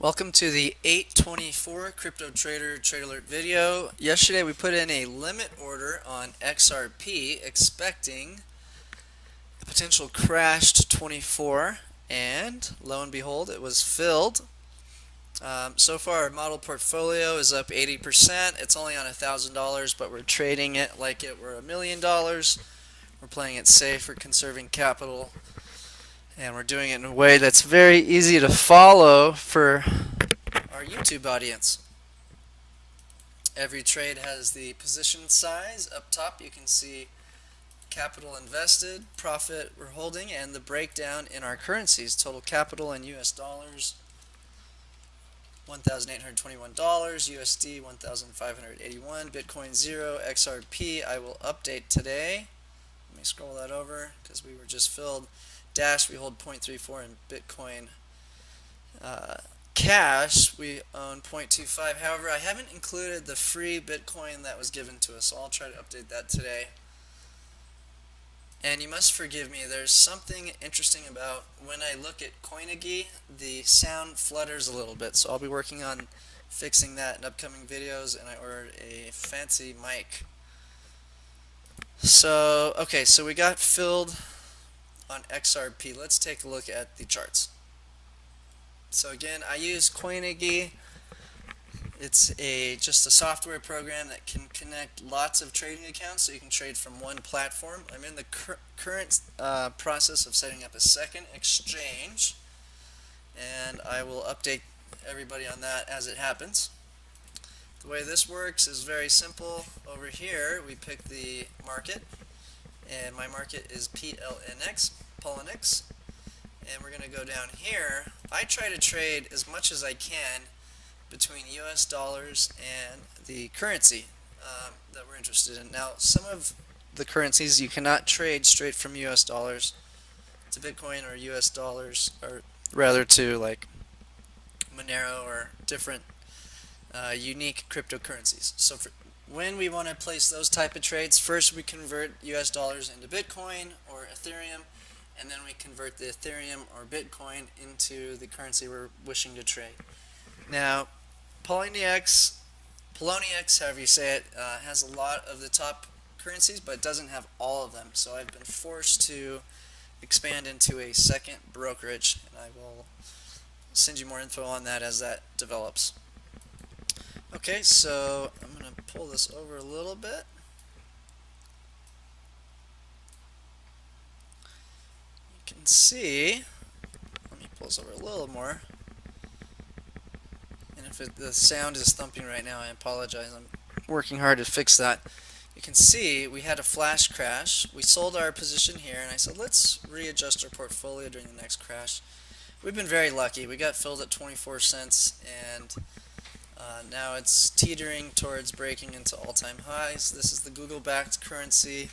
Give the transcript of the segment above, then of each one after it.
Welcome to the 824 CryptoTrader Trade Alert video. Yesterday we put in a limit order on XRP expecting a potential crash to 24, and lo and behold it was filled. So far our model portfolio is up 80%. It's only on $1,000, but we're trading it like it were $1,000,000. We're playing it safe, we're conserving capital, and we're doing it in a way that's very easy to follow for our YouTube audience. Every trade has the position size. Up top you can see capital invested, profit we're holding, and the breakdown in our currencies. Total capital in US dollars, $1,821, USD 1,581, Bitcoin 0, XRP I will update today. Let me scroll that over because we were just filled. Dash we hold 0.34 in Bitcoin. Cash we own 0.25. However, I haven't included the free Bitcoin that was given to us, so I'll try to update that today. And you must forgive me, there's something interesting about when I look at Coinigy, the sound flutters a little bit, so I'll be working on fixing that in upcoming videos, and I ordered a fancy mic. So, okay, so we got filled on XRP. Let's take a look at the charts. So again, I use Coinigy. It's just a software program that can connect lots of trading accounts so you can trade from one platform. I'm in the current process of setting up a second exchange, and I will update everybody on that as it happens. The way this works is very simple. Over here we pick the market, and my market is PLNX, Polonix, and we're going to go down here. I try to trade as much as I can between US dollars and the currency that we're interested in. Now, some of the currencies you cannot trade straight from US dollars to Bitcoin or US dollars, or rather to like Monero or different unique cryptocurrencies. So when we want to place those type of trades, first we convert US dollars into Bitcoin or Ethereum, and then we convert the Ethereum or Bitcoin into the currency we're wishing to trade. Now, Poloniex, however you say it, has a lot of the top currencies, but it doesn't have all of them. So I've been forced to expand into a second brokerage, and I will send you more info on that as that develops. Okay, so I'm going to pull this over a little bit. You can see, let me pull this over a little more. And if the sound is thumping right now, I apologize. I'm working hard to fix that. You can see we had a flash crash. We sold our position here, and I said let's readjust our portfolio during the next crash. We've been very lucky. We got filled at 24 cents, and now it's teetering towards breaking into all-time highs. This is the Google-backed currency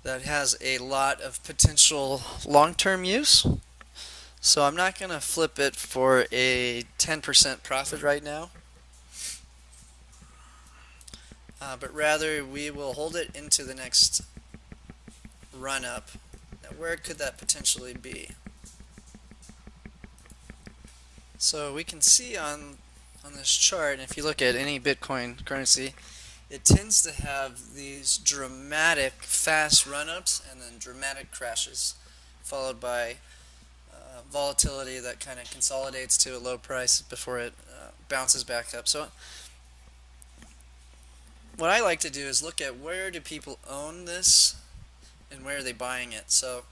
that has a lot of potential long-term use. So I'm not going to flip it for a 10% profit right now, but rather we will hold it into the next run-up. Now where could that potentially be? So we can see on this chart, and if you look at any Bitcoin currency, it tends to have these dramatic fast run-ups and then dramatic crashes, followed by volatility that kind of consolidates to a low price before it bounces back up. So what I like to do is look at where do people own this and where are they buying it. So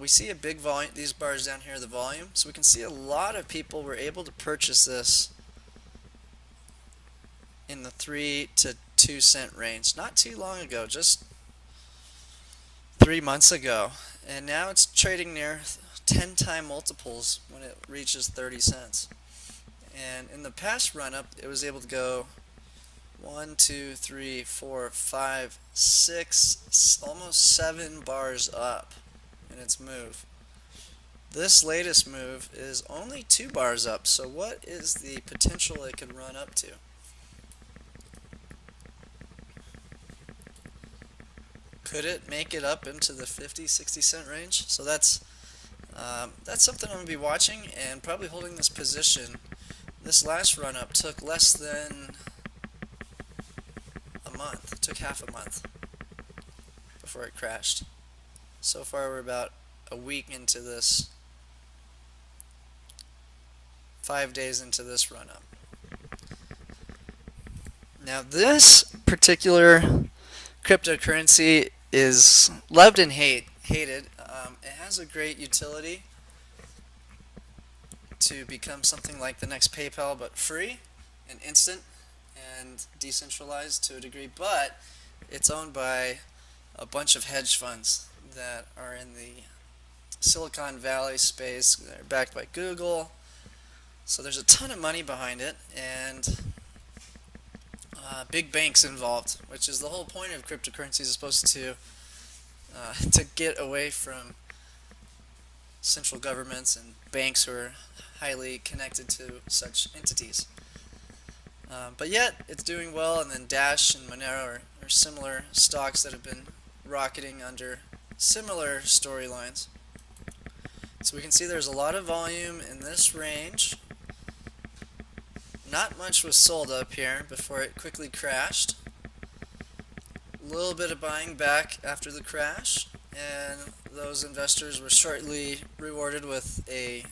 we see a big volume, these bars down here are the volume, so we can see a lot of people were able to purchase this in the 3 to 2 cent range not too long ago, just 3 months ago, and now it's trading near 10-time multiples when it reaches 30 cents. And in the past run-up, it was able to go 1, 2, 3, 4, 5, 6, almost 7 bars up in its move. This latest move is only 2 bars up, so what is the potential it could run up to? Could it make it up into the 50, 60 cent range? So that's That's something I'm going to be watching and probably holding this position. This last run up took less than a month. It took half a month before it crashed. So far we're about a week into this, 5 days into this run up. Now this particular cryptocurrency is loved and hated. It has a great utility to become something like the next PayPal, but free and instant and decentralized to a degree, but it's owned by a bunch of hedge funds that are in the Silicon Valley space. They're backed by Google, so there's a ton of money behind it, and big banks involved, which is the whole point of cryptocurrencies, is supposed to get away from central governments and banks who are highly connected to such entities. But yet, it's doing well, and then Dash and Monero are similar stocks that have been rocketing under similar storylines. So we can see there's a lot of volume in this range. Not much was sold up here before it quickly crashed. A little bit of buying back after the crash, and those investors were shortly rewarded with a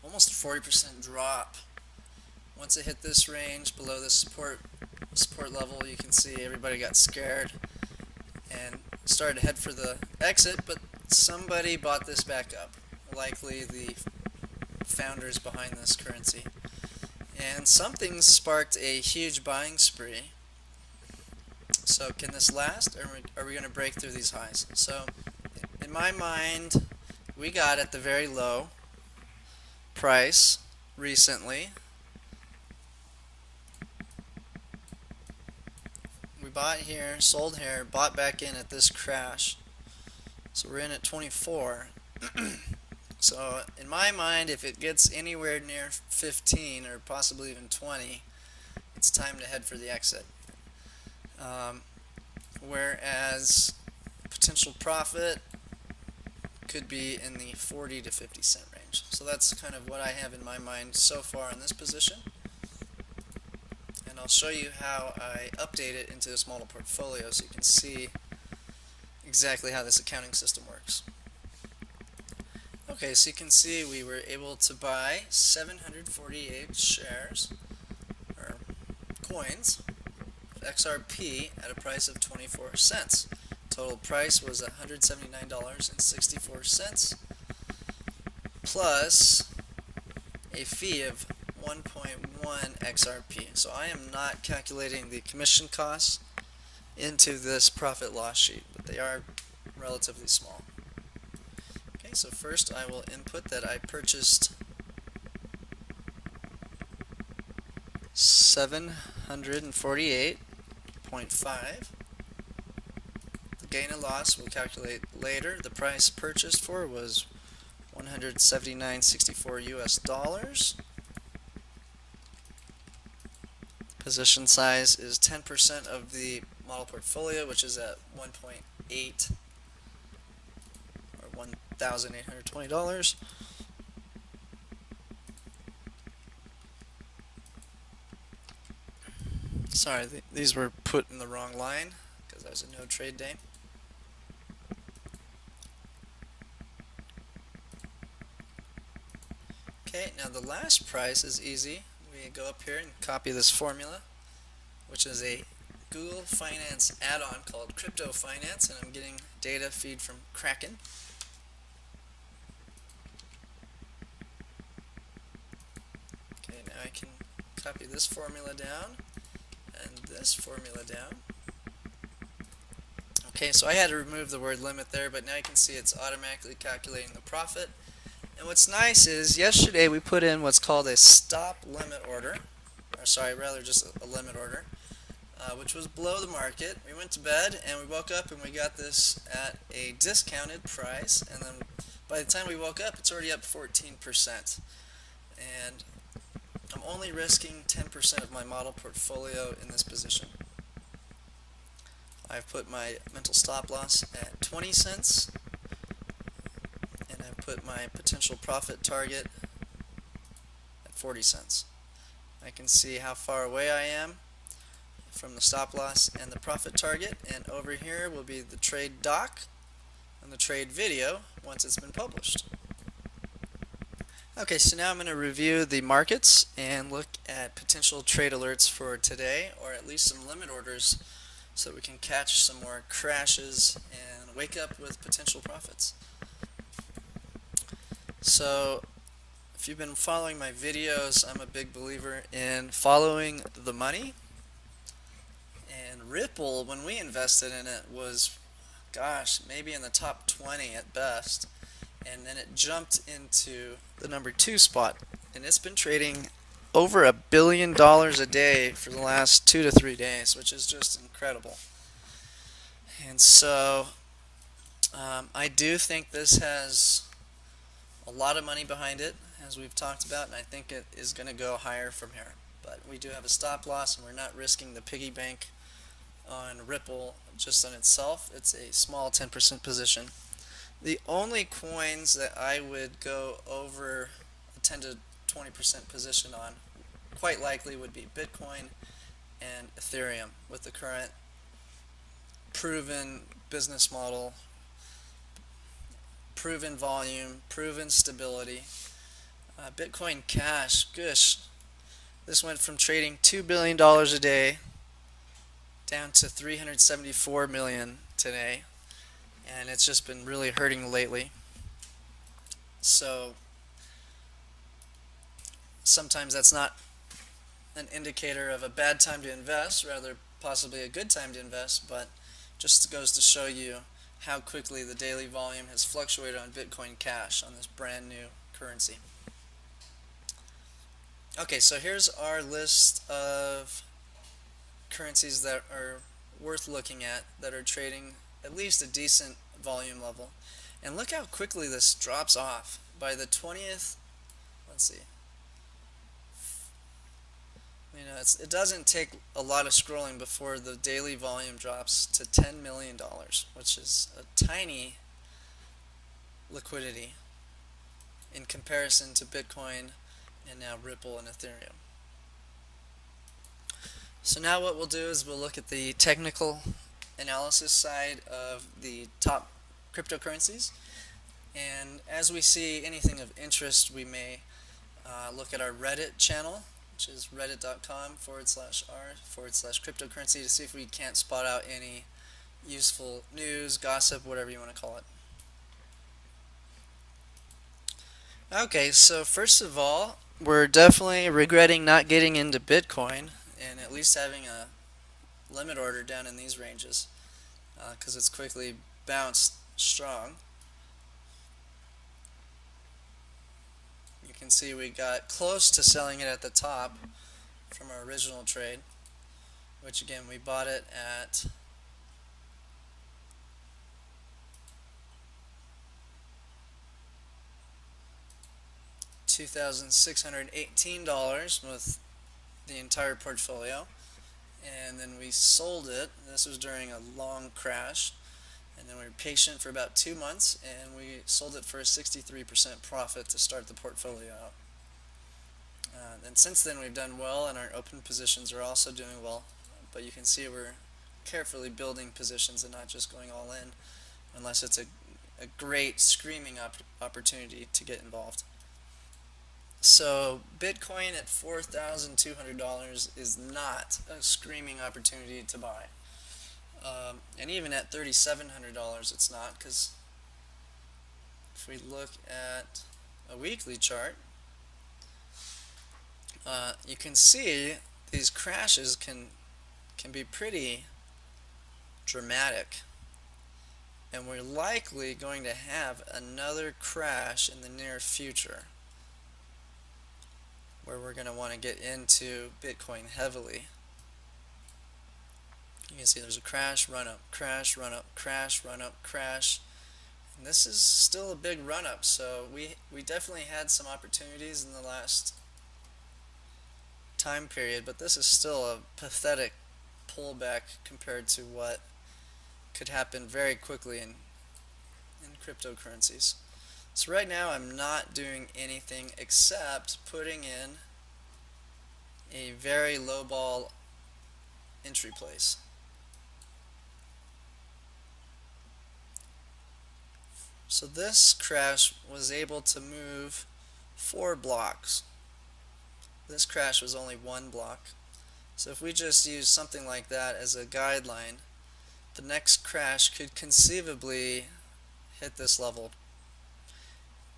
almost 40% drop. Once it hit this range below the support level, you can see everybody got scared and started to head for the exit, but somebody bought this back up, likely the founders behind this currency. And something sparked a huge buying spree. So can this last, or are we going to break through these highs? So in my mind, we got at the very low price recently. We bought here, sold here, bought back in at this crash. So we're in at 24. So in my mind, if it gets anywhere near 15 or possibly even 20, it's time to head for the exit. Whereas potential profit could be in the 40 to 50 cent range. So that's kind of what I have in my mind so far in this position. And I'll show you how I update it into this model portfolio so you can see exactly how this accounting system works. Okay, so you can see we were able to buy 748 shares, or coins, of XRP at a price of 24 cents. Total price was $179.64 plus a fee of 1.1 XRP. So I am not calculating the commission costs into this profit loss sheet, but they are relatively small. Okay, so first I will input that I purchased 748.5. The gain and loss we'll calculate later. The price purchased for was $179.64 US dollars. Position size is 10% of the model portfolio, which is at 1.8 or $1,820. Sorry, these were put in the wrong line because that was a no trade day. Okay, now the last price is easy. We go up here and copy this formula, which is a Google Finance add-on called Crypto Finance, and I'm getting data feed from Kraken. Okay, now I can copy this formula down and this formula down. Okay, so I had to remove the word limit there, but now you can see it's automatically calculating the profit. And what's nice is yesterday we put in what's called a stop limit order, or sorry, rather just a limit order, which was below the market. We went to bed and we woke up and we got this at a discounted price, and then by the time we woke up it's already up 14%. And I'm only risking 10% of my model portfolio in this position. I've put my mental stop loss at 20 cents. And I've put my potential profit target at 40 cents. I can see how far away I am from the stop loss and the profit target, and over here will be the trade doc and the trade video once it's been published. Okay, so now I'm going to review the markets and look at potential trade alerts for today, or at least some limit orders, so we can catch some more crashes and wake up with potential profits. So if you've been following my videos, I'm a big believer in following the money. And Ripple, when we invested in it, was, gosh, maybe in the top 20 at best. And then it jumped into the number 2 spot. And it's been trading over $1 billion a day for the last 2 to 3 days, which is just incredible. And so I do think this has a lot of money behind it, as we've talked about, and I think it is going to go higher from here. But we do have a stop loss, and we're not risking the piggy bank on Ripple just on itself. It's a small 10% position. The only coins that I would go over a 10 to 20% position on quite likely would be Bitcoin and Ethereum, with the current proven business model, proven volume, proven stability. Bitcoin Cash, gosh, this went from trading $2 billion a day down to $374 million today, and it's just been really hurting lately. So sometimes that's not an indicator of a bad time to invest, rather possibly a good time to invest, but just goes to show you how quickly the daily volume has fluctuated on Bitcoin Cash, on this brand new currency. Okay, so here's our list of currencies that are worth looking at, that are trading at least a decent volume level. And look how quickly this drops off. By the 20th, let's see, it doesn't take a lot of scrolling before the daily volume drops to $10 million, which is a tiny liquidity in comparison to Bitcoin and now Ripple and Ethereum. So now what we'll do is we'll look at the technical analysis side of the top cryptocurrencies, and as we see anything of interest, we may look at our Reddit channel, which is reddit.com/r/cryptocurrency, to see if we can't spot out any useful news, gossip, whatever you want to call it. Okay, so first of all, we're definitely regretting not getting into Bitcoin and at least having a limit order down in these ranges, because it's quickly bounced strong. You can see we got close to selling it at the top from our original trade, which again we bought it at $2,618 with the entire portfolio, and then we sold it. This was during a long crash, and then we were patient for about 2 months, and we sold it for a 63% profit to start the portfolio out. And since then we've done well, and our open positions are also doing well, but you can see we're carefully building positions and not just going all in unless it's a great screaming opportunity to get involved. So Bitcoin at $4,200 is not a screaming opportunity to buy. And even at $3,700 it's not, because if we look at a weekly chart, you can see these crashes can be pretty dramatic, and we're likely going to have another crash in the near future where we're going to want to get into Bitcoin heavily. You can see there's a crash, run up, crash, run up, crash, run up, crash. And this is still a big run up, so we definitely had some opportunities in the last time period, but this is still a pathetic pullback compared to what could happen very quickly in cryptocurrencies. So right now I'm not doing anything except putting in a very low ball entry place. So this crash was able to move 4 blocks. This crash was only 1 block. So if we just use something like that as a guideline, the next crash could conceivably hit this level.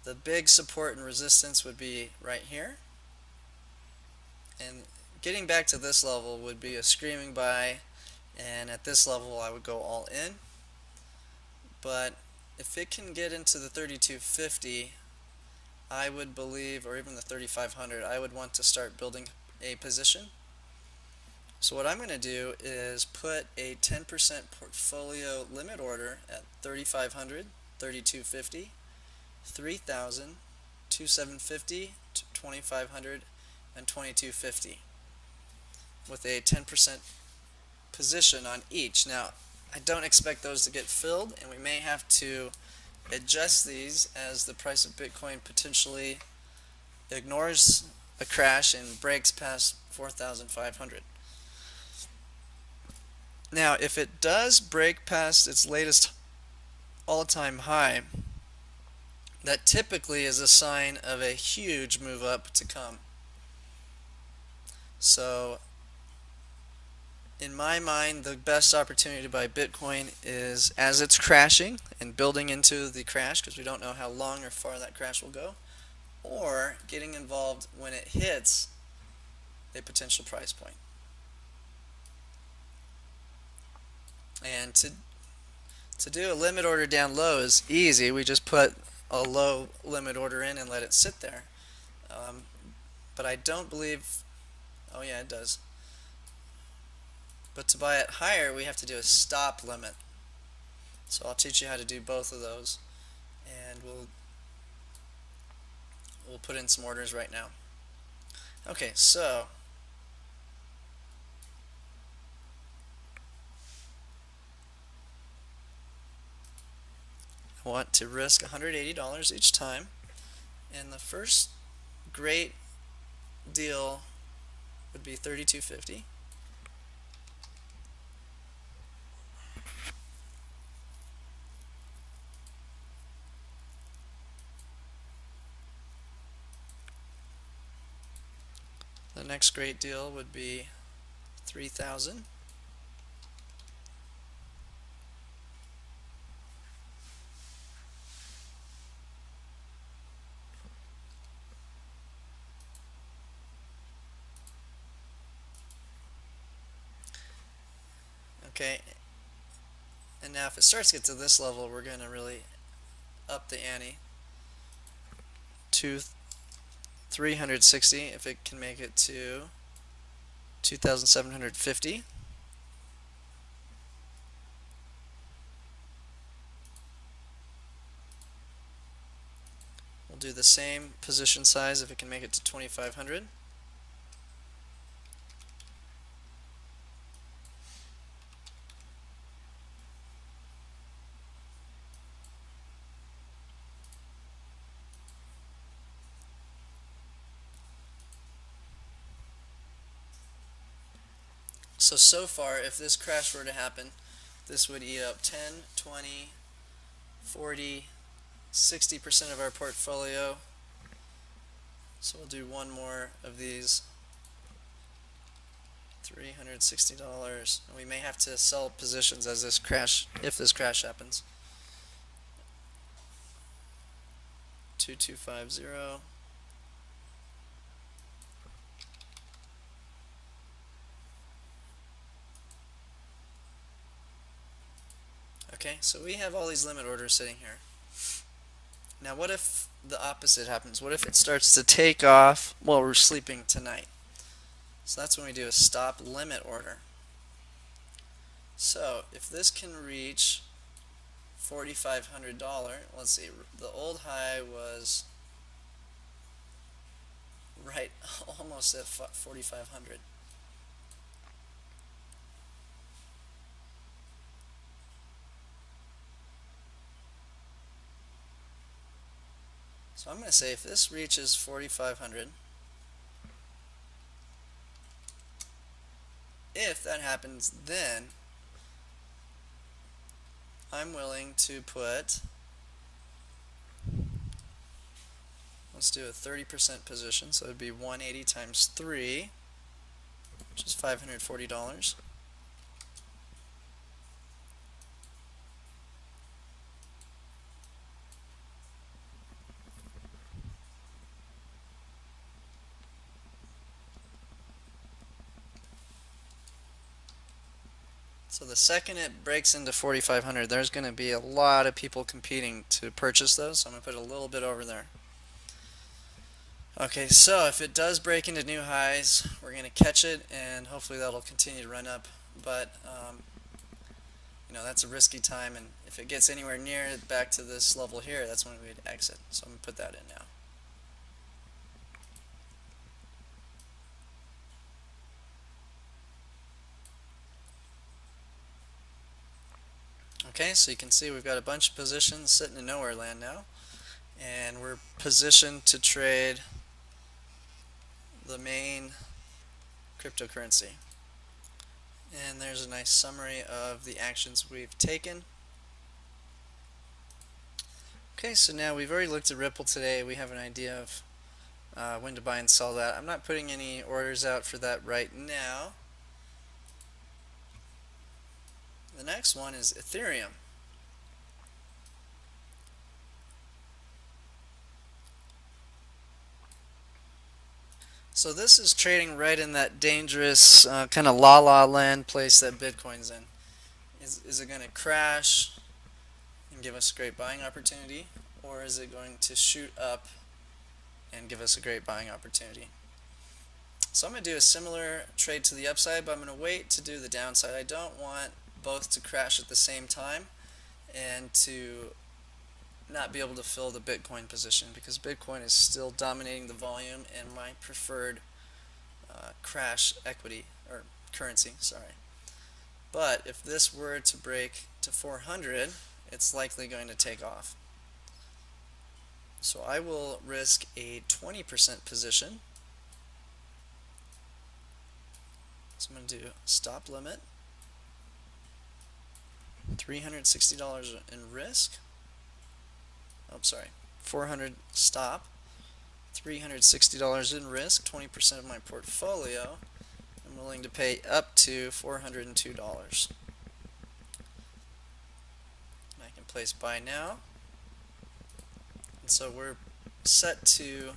The big support and resistance would be right here, and getting back to this level would be a screaming buy, and at this level I would go all in. But if it can get into the 3250, I would believe, or even the 3500, I would want to start building a position. So what I'm going to do is put a 10% portfolio limit order at 3500, 3250, 3000, 2750, 2500, and 2250 with a 10% position on each. Now, I don't expect those to get filled, and we may have to adjust these as the price of Bitcoin potentially ignores a crash and breaks past 4,500. Now, if it does break past its latest all-time high, that typically is a sign of a huge move up to come. So, in my mind, the best opportunity to buy Bitcoin is as it's crashing and building into the crash, because we don't know how long or far that crash will go, or getting involved when it hits a potential price point. And to do a limit order down low is easy. We just put a low limit order in and let it sit there. But I don't believe, oh yeah, it does. But to buy it higher, we have to do a stop limit. So I'll teach you how to do both of those, and we'll put in some orders right now. Okay, so I want to risk $180 each time, and the first great deal would be $32.50. The next great deal would be 3,000. Okay, and now if it starts to get to this level, we're going to really up the ante to 360 if it can make it to 2,750. We'll do the same position size if it can make it to 2,500. So far, if this crash were to happen, this would eat up 10, 20, 40, 60% of our portfolio. So we'll do one more of these. $360. And we may have to sell positions as this crash, if this crash happens. 2250. Okay, so we have all these limit orders sitting here. Now what if the opposite happens? What if it starts to take off while we're sleeping tonight? So that's when we do a stop limit order. So if this can reach $4,500, let's see, the old high was right almost at 4,500. So I'm going to say if this reaches 4,500, if that happens, then I'm willing to put, let's do a 30% position, so it would be 180 times 3, which is $540. So the second it breaks into 4,500, there's going to be a lot of people competing to purchase those, so I'm going to put a little bit over there. Okay, so if it does break into new highs, we're going to catch it, and hopefully that'll continue to run up. But that's a risky time, and if it gets anywhere near back to this level here, that's when we'd exit. So I'm going to put that in now. Okay, so you can see we've got a bunch of positions sitting in nowhere land now, and we're positioned to trade the main cryptocurrency. And there's a nice summary of the actions we've taken. Okay, so now we've already looked at Ripple today. We have an idea of when to buy and sell that. I'm not putting any orders out for that right now. The next one is Ethereum. So this is trading right in that dangerous kind of la-la land place that Bitcoin's in. Is it going to crash and give us a great buying opportunity, or is it going to shoot up and give us a great buying opportunity? So I'm going to do a similar trade to the upside, but I'm going to wait to do the downside. I don't want both to crash at the same time and to not be able to fill the Bitcoin position, because Bitcoin is still dominating the volume and my preferred crash equity or currency, sorry. But if this were to break to 400, it's likely going to take off. So I will risk a 20% position. So I'm going to do stop limit, $360 in risk. Oh, sorry, 400 stop, $360 in risk, 20% of my portfolio. I'm willing to pay up to $402. I can place buy now. And so we're set to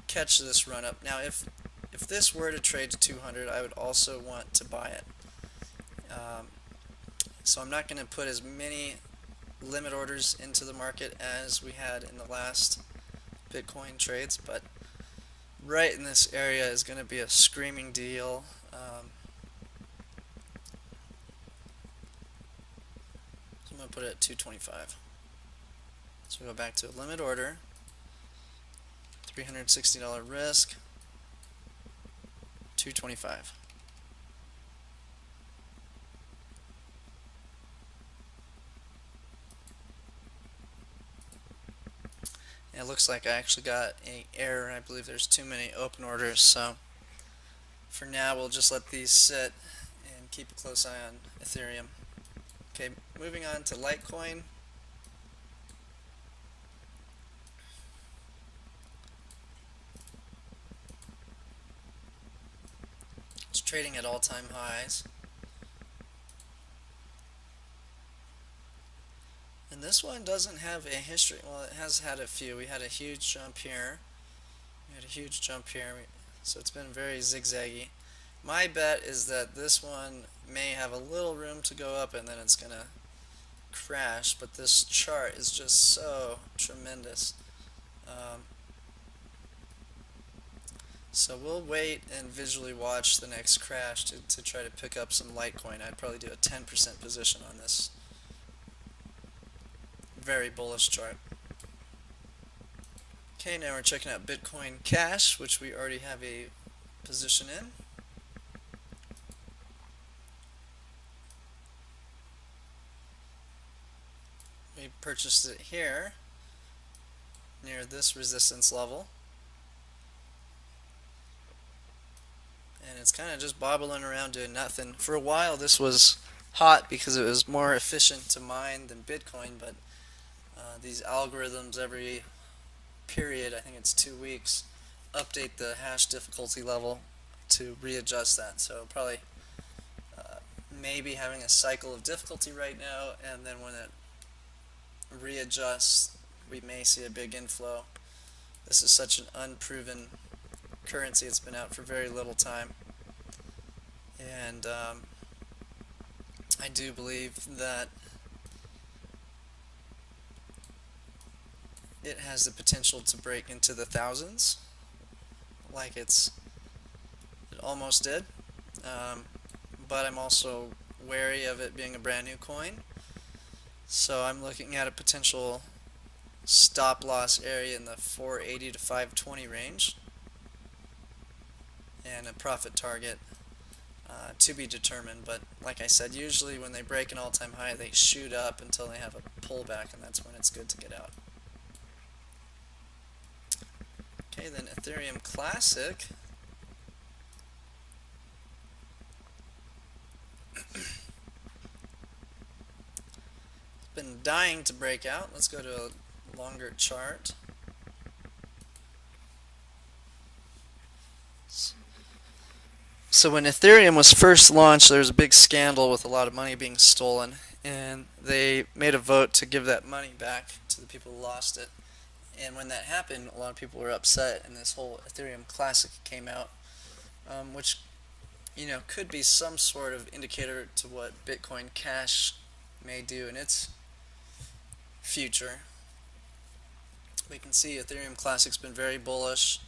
catch this run up. Now if this were to trade to 200, I would also want to buy it. So I'm not going to put as many limit orders into the market as we had in the last Bitcoin trades, but right in this area is going to be a screaming deal. So I'm going to put it at 225. So we go back to a limit order, $360 risk, 225. And it looks like I actually got an error. I believe there's too many open orders, so for now we'll just let these sit and keep a close eye on Ethereum. Okay, moving on to Litecoin. It's trading at all-time highs. And this one doesn't have a history. Well, it has had a few. We had a huge jump here. So it's been very zigzaggy. My bet is that this one may have a little room to go up and then it's going to crash, but this chart is just so tremendous. So we'll wait and visually watch the next crash to try to pick up some Litecoin. I'd probably do a 10% position on this very bullish chart. Okay, now we're checking out Bitcoin Cash, which we already have a position in. We purchased it here. near this resistance level, and it's kind of just bobbling around doing nothing. For a while this was hot because it was more efficient to mine than Bitcoin, but these algorithms every period, I think it's 2 weeks, update the hash difficulty level to readjust that. So probably maybe having a cycle of difficulty right now, and then when it readjusts we may see a big inflow. This is such an unproven currency. It's been out for very little time, and I do believe that it has the potential to break into the thousands, like it almost did. But I'm also wary of it being a brand new coin, so I'm looking at a potential stop loss area in the 480 to 520 range, and a profit target to be determined. But like I said, usually when they break an all-time high they shoot up until they have a pullback, and that's when it's good to get out. Okay, then Ethereum Classic. Been dying to break out. Let's go to a longer chart. So when Ethereum was first launched, there was a big scandal with a lot of money being stolen, and they made a vote to give that money back to the people who lost it. And when that happened, a lot of people were upset, and this whole Ethereum Classic came out, which could be some sort of indicator to what Bitcoin Cash may do in its future. We can see Ethereum Classic's been very bullish,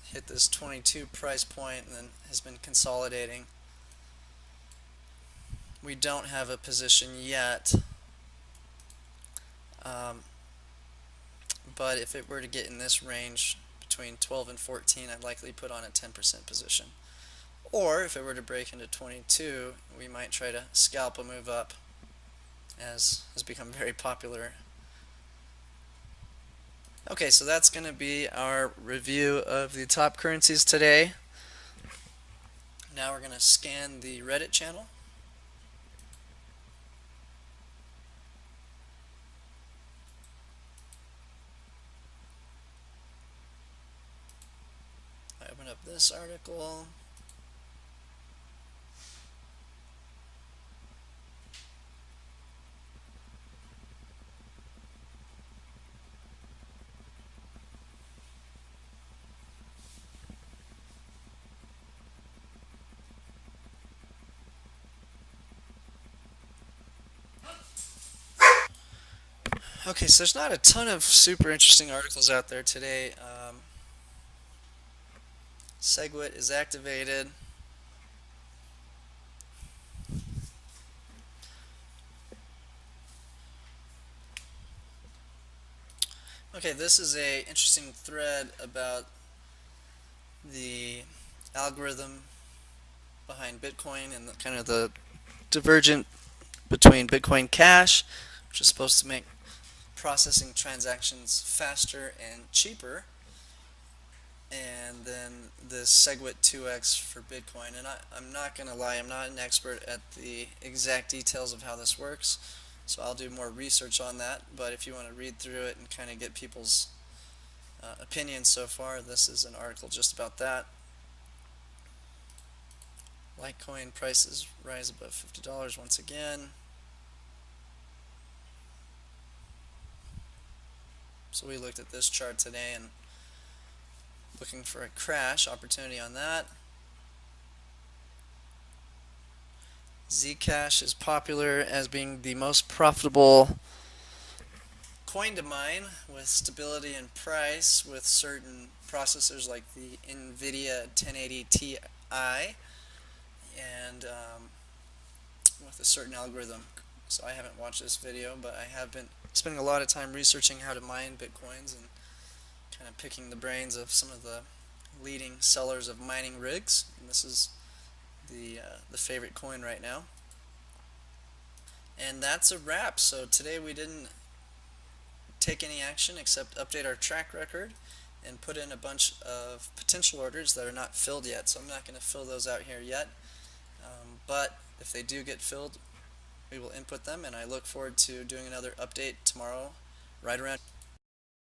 hit this 22 price point, and then has been consolidating. We don't have a position yet, but if it were to get in this range between 12 and 14, I'd likely put on a 10% position. Or if it were to break into 22, we might try to scalp a move up, as has become very popular. Okay, so that's going to be our review of the top currencies today. Now we're going to scan the Reddit channel. I open up this article. Okay, so there's not a ton of super interesting articles out there today. SegWit is activated. Okay, this is a interesting thread about the algorithm behind Bitcoin and kind of the divergent between Bitcoin Cash, which is supposed to make processing transactions faster and cheaper, and then the SegWit 2x for Bitcoin. And I'm not going to lie, I'm not an expert at the exact details of how this works, so I'll do more research on that. But if you want to read through it and kind of get people's opinions so far, this is an article just about that. Litecoin prices rise above $50 once again. So we looked at this chart today and looking for a crash opportunity on that. Zcash is popular as being the most profitable coin to mine, with stability in price with certain processors like the NVIDIA 1080 Ti and with a certain algorithm. So I haven't watched this video, but I have been spending a lot of time researching how to mine Bitcoins and kind of picking the brains of some of the leading sellers of mining rigs. And this is the favorite coin right now. And that's a wrap. So today we didn't take any action except update our track record and put in a bunch of potential orders that are not filled yet. So I'm not going to fill those out here yet, but if they do get filled, we will input them, and I look forward to doing another update tomorrow right around